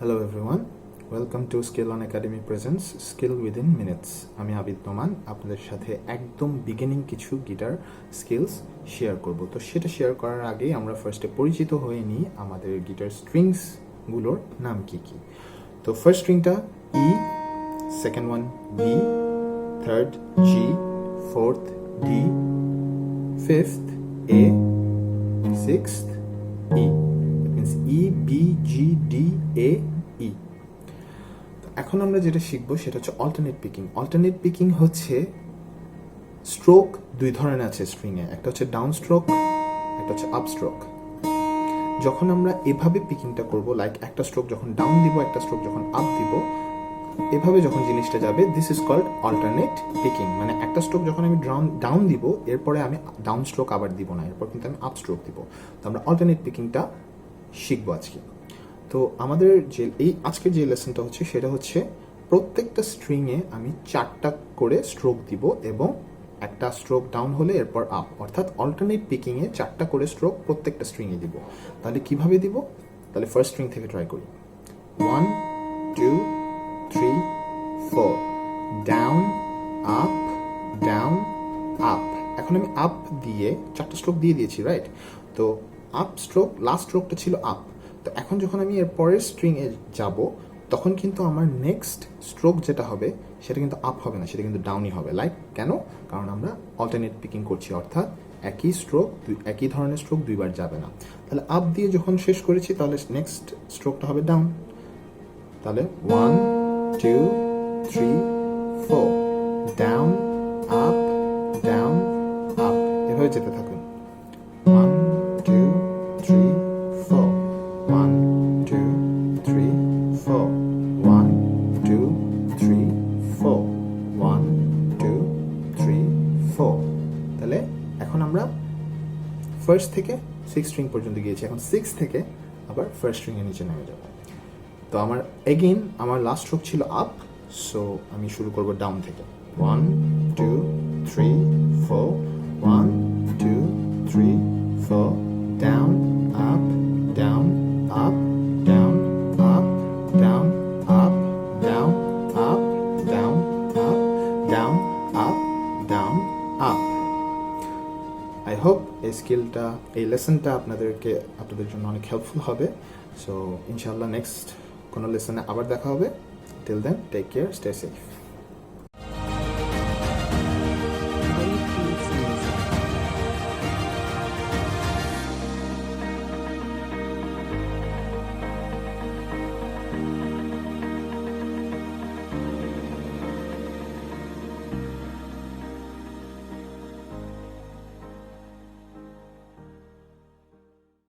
Hello everyone, welcome to Skill on Academy presents Skill Within Minutes. আমি আবিদ নোমান আপনাদের সাথে একদম বিগিনিং কিছু গিটার স্কিলস শেয়ার করব। তো সেটা শেয়ার করার আগে আমরা ফার্স্টে পরিচিত হয়ে নিই আমাদের গিটার স্ট্রিংসগুলোর নাম কি কি। তো ফার্স্ট স্ট্রিংটা E, second one B, third G, fourth D, fifth A, sixth E. E B G D A E. এখন আমরা যেটা শিখবো সেটা হচ্ছে অল্টারনেট পিকিং। অল্টারনেট পিকিং হচ্ছে স্ট্রোক দুই ধরনের আছে স্ট্রিংয়ে, একটা হচ্ছে ডাউন স্ট্রোক, একটা হচ্ছে আপ স্ট্রোক। যখন আমরা এভাবে পিকিংটা করব, লাইক একটা স্ট্রোক যখন ডাউন দিব, একটা স্ট্রোক যখন আপ দিব, এভাবে যখন জিনিসটা যাবে, this is called alternate picking. মানে একটা স্ট্রোক যখন আমি ডাউন দিব, এরপরে আমি ডাউন স্ট্রোক আবার দিব না, এরপর কিন্তু আমি আপ স্ট্রোক দিব। তো আমরা অল্টারনেট পিকিংটা শিখবো আজকে। তো আমাদের যে আজকের যে লেসনটা হচ্ছে সেটা হচ্ছে প্রত্যেকটা স্ট্রিংয়ে আমি 4টা করে স্ট্রোক দিব এবং একটা স্ট্রোক ডাউন হলে এরপর আপ, অর্থাৎ অল্টারনেট পিকিংয়ে 4টা করে স্ট্রোক প্রত্যেকটা স্ট্রিংয়ে দিব। তাহলে কিভাবে দিব? তাহলে ফার্স্ট স্ট্রিং থেকে ট্রাই করি। 1 2 3 4, ডাউন আপ ডাউন আপ। এখন আমি আপ দিয়ে 4টা স্ট্রোক দিয়ে দিয়েছি, রাইট? তো আপ স্ট্রোক, লাস্ট স্ট্রোকটা ছিল আপ। তো এখন যখন আমি এর পরের স্ট্রিংয়ে যাব, তখন কিন্তু আমার নেক্সট স্ট্রোক যেটা হবে সেটা কিন্তু আপ হবে না, সেটা কিন্তু ডাউনই হবে। লাইক কেন? কারণ আমরা অল্টারনেট পিকিং করছি, অর্থাৎ একই স্ট্রোক, একই ধরনের স্ট্রোক দুইবার যাবে না। তাহলে আপ দিয়ে যখন শেষ করেছি, তাহলে নেক্সট স্ট্রোকটা হবে ডাউন। তাহলে 1 2 3 4, ডাউন আপ ডাউন আপ, এভাবে যেতে থাকুন। 1 2 3 4, 1 2 3 4, 1 2 3 4, 1 2 3 4। তাহলে এখন আমরা ফার্স্ট থেকে 6 স্ট্রিং পর্যন্ত গিয়েছি, এখন 6 থেকে আবার ফার্স্ট স্ট্রিংয়ে নিচে নেমে যাব। তো আমার এগেইন আমার লাস্ট স্ট্রোক ছিল আপ, সো আমি শুরু করব ডাউন থেকে। 1 2 3 4, 1 2 3 4, down up down up down up down up down up down up down up down up. I hope এই স্কিলটা, এই লেসনটা আপনাদের জন্য অনেক হেল্পফুল হবে। সো ইনশাল্লাহ নেক্সট কোনো লেসনে আবার দেখা হবে। Till then, take care, stay safe.